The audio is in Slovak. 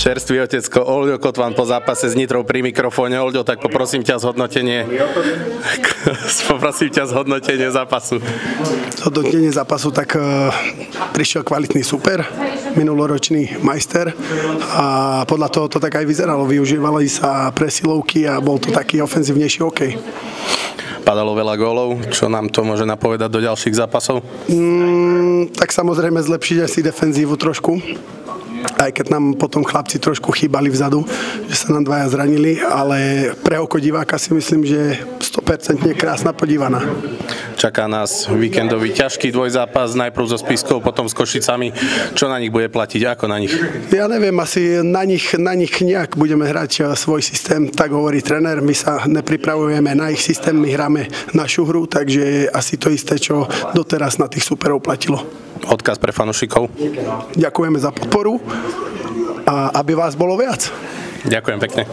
Čerstvý otecko Olďo Kotvan po zápase s Nitrou pri mikrofóne. Olďo, tak poprosím ťa zhodnotenie zápasu. Zhodnotenie zápasu, tak prišiel kvalitný super, minuloročný majster a podľa toho to tak aj vyzeralo. Využívali sa presilovky a bol to taký ofenzívnejší hokej. Padalo veľa gólov, čo nám to môže napovedať do ďalších zápasov? Tak samozrejme zlepšiť asi defenzívu trošku, aj keď nám potom chlapci trošku chýbali vzadu, že sa nám dvaja zranili, ale pre oko diváka si myslím, že 100% krásna podívaná. Čaká nás víkendový ťažký dvojzápas, najprv so Spiskou, potom s Košicami. Čo na nich bude platiť, ako na nich? Ja neviem, asi na nich nejak budeme hrať svoj systém, tak hovorí tréner. My sa nepripravujeme na ich systém, my hráme našu hru, takže asi to isté, čo doteraz na tých superov platilo. Odkaz pre fanúšikov. Ďakujeme za podporu a aby vás bolo viac. Ďakujem pekne.